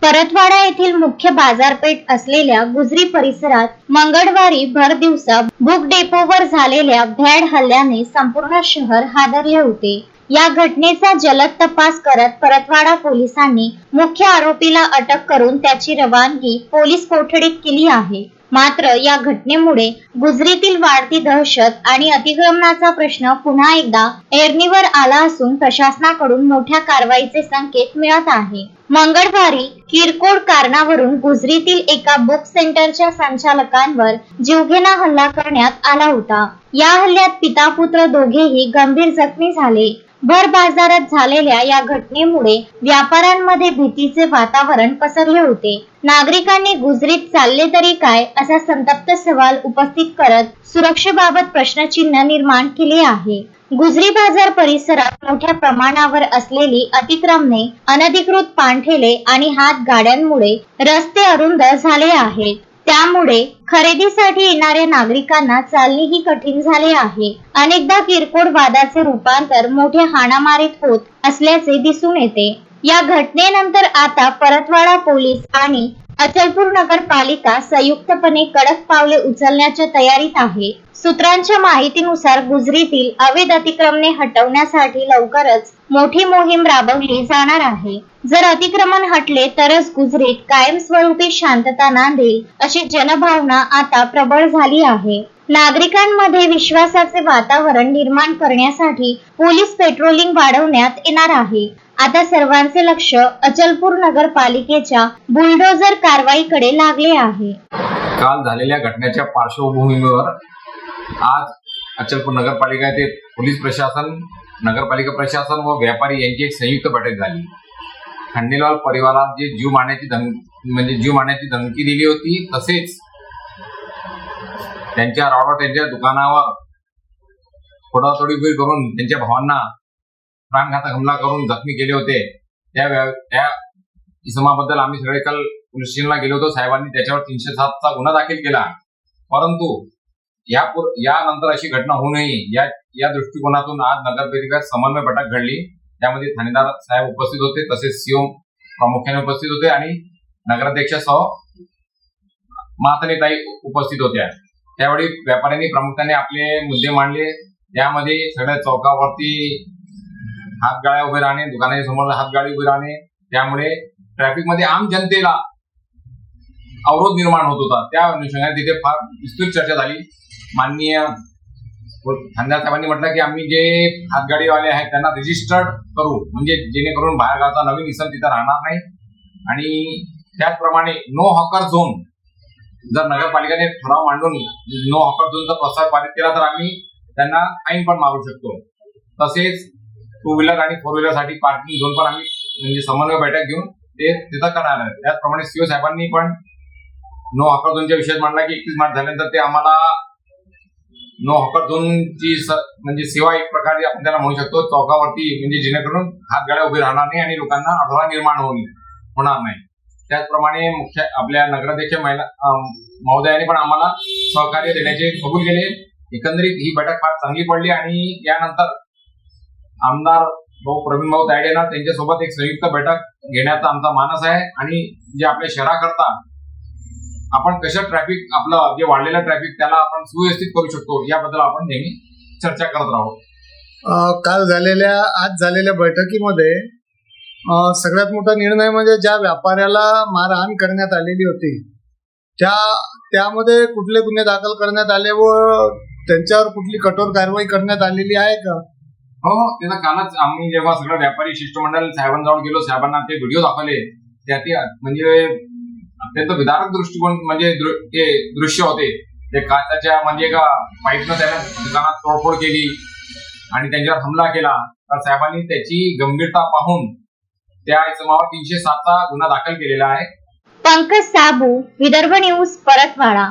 परतवाडा येथील मुख्य बाजारपेठ असलेल्या गुजरी परिसरात मंगळवारी भर दिवसा बुक डेपोवर झालेल्या भ्याड हल्ल्याने संपूर्ण शहर हादरले होते। या घटनेचा जलद तपास करत परतवाडा पोलिसांनी मुख्य आरोपीला अटक करून त्याची रवानगी पोलीस कोठडीत केली आहे। मात्र या घटनेमुळे गुजरीतील वाढती दहशत आणि अतिक्रमणाचा प्रश्न पुन्हा एकदा ऐरणीवर आला असून प्रशासनाकडून मोठ्या कारवाईचे संकेत मिळत आहे। मंगळवारी किरकोळ कारणावरून गुजरीतील एका बुक सेंटरच्या संचालकांवर जीवघेणा हल्ला करण्यात आला होता। या हल्ल्यात पिता पुत्र दोघेही गंभीर जखमी झाले। भर बाजारात झालेल्या या घटनेमुळे व्यापाऱ्यांमध्ये भीतीचे वातावरण पसरले होते। नागरिकांनी गुजरीत चालले तरी काय असा संतप्त सवाल उपस्थित करत सुरक्षेबाबत प्रश्नचिन्ह निर्माण केले आहे। गुजरी बाजार परिसरात मोठ्या प्रमाणावर असलेली अतिक्रमणे, अनधिकृत पानठेले आणि हात गाड्यांमुळे रस्ते अरुंद झाले आहेत। त्यामुळे खरेदीसाठी येणाऱ्या नागरिकांना चालणेही कठीण झाले आहे। अनेकदा किरकोळ वादाचे रूपांतर मोठे हाणामारीत होत असल्याचे दिसून येते। या घटनेनंतर आता परतवाडा पोलीस आणि अचलपूर नगरपालिका संयुक्तपणे कडक पावले उचलण्याच्या तयारीत आहे। सूत्रांच्या माहितीनुसार गुजरीतील अवैध अतिक्रमणे हटवण्यासाठी लवकरच मोठी मोहीम राबवली जाणार आहे। जर अतिक्रमण हटले तरच गुजरीत कायमस्वरूपी शांतता नांदेल अशी जनभावना आता प्रबळ झाली आहे। नागरिकांमध्ये विश्वासाचे वातावरण निर्माण करण्यासाठी पोलीस पेट्रोलिंग वाढवण्यात येणार आहे। आता सर्वांचे लक्ष अचलपूर नगरपालिकेच्या बुलडोझर कारवाईकडे लागले आहे। काल झालेल्या घटनेच्या पार्श्वभूमीवर आज अचलपूर नगरपालिका येथे पोलीस प्रशासन, नगरपालिका प्रशासन व व्यापारी यांची एक संयुक्त बैठक झाली। खंडेलवाल परिवाराला जे जीव मारण्याची धमकी दिली होती, तसेच त्यांच्या रॉडर त्यांच्या दुकानावर फोडाफोडी करून त्यांच्या भावांना प्राणघातक हमला करून जखमी केले होते, त्या इसमाबद्दल आम्ही सगळे काल पोलीस स्टेशनला गेलो होतो। साहेबांनी त्याच्यावर 307 चा गुन्हा दाखल केला। परंतु यानंतर अशी घटना होऊ नये या दृष्टिकोनातून आज नगरपालिकेत समन्वय बैठक घडली। त्यामध्ये ठाणेदार साहेब उपस्थित होते, तसेच सीओ प्रामुख्याने उपस्थित होते आणि नगराध्यक्षासह महाताई उपस्थित होत्या। त्यावेळी व्यापाऱ्यांनी प्रामुख्याने आपले मुद्दे मांडले। त्यामध्ये सगळ्या चौकावरती हातगाड्या उभे राहणे, दुकानाच्या समोर हातगाडी उभे राहणे, त्यामुळे ट्रॅफिक मध्ये आम जनतेला अवरोध निर्माण होत होता। त्या अनुषंगाने तिथे फार विस्तृत चर्चा झाली। माननीय ठाणेदार साहेबांनी म्हटलं की आम्ही जे हातगाडीवाले आहेत त्यांना रजिस्टर्ड करू, म्हणजे जेणेकरून बाहेर गावचा नवीन इसम तिथे राहणार नाही। आणि त्याचप्रमाणे नो हॉकर झोन, जर नगरपालिकेने ठराव मांडून नो हॉकर झोनचा प्रस्ताव पारित केला तर आम्ही त्यांना फाईन पण मारू शकतो। तसेच 2 व्हीलर आणि 4 व्हीलर साठी पार्किंग झोन पण आम्ही म्हणजे समन्वय बैठक घेऊन ते तिथं करणार आहे। त्याचप्रमाणे सीओ साहेबांनी पण नो हॉकर झोनच्या विषयात मांडला की 31 मार्च झाल्यानंतर ते आम्हाला नो हॉकर झोनची म्हणजे सेवा एक प्रकारे आपण त्याला म्हणू शकतो, चौकावरती, म्हणजे जेणेकरून हातगाड्या उभे राहणार नाही आणि लोकांना अडथळा निर्माण होणार नाही। त्याचप्रमाणे मुख्य आपल्या नगराध्यक्ष महोदयाने पण आम्हाला सहकार्य देण्याचे कबूल केले। एकंदरीत ही बैठक फार चांगली पडली आणि यानंतर आमदार प्रवीण भाऊ तायडे यांना त्यांच्यासोबत एक संयुक्त बैठक घेण्याचा आमचा मानस आहे। आणि जे आपल्या शहराकरता आपण कसं ट्रॅफिक, आपलं जे वाढलेलं ट्रॅफिक त्याला आपण सुव्यवस्थित करू शकतो याबद्दल आपण नेहमी चर्चा करत राहू। आज झालेल्या बैठकीमध्ये सगळ्यात मोठा निर्णय म्हणजे ज्या व्यापाऱ्याला मारहाण करण्यात आलेली होती त्यामध्ये कुठले गुन्हे दाखल करण्यात आले व त्यांच्यावर कुठली कठोर कारवाई करण्यात आलेली आहे का? हो, त्याचा कालच आम्ही जेव्हा सगळं व्यापारी शिष्टमंडळ साहेबांजवळ गेलो, साहेबांना ते व्हिडिओ दाखवले, त्यात म्हणजे अत्यंत विदारक दृष्टिकोन म्हणजे ते दृश्य होते। ते काचाच्या म्हणजे का पाईपनं त्याने दुकानात तोडफोड केली आणि त्यांच्यावर हमला केला, तर साहेबांनी त्याची गंभीरता पाहून त्या इसमावर 307 चा गुन्हा दाखल केलेला आहे। पंकज साबू, विदर्भ न्यूज, परतवाडा।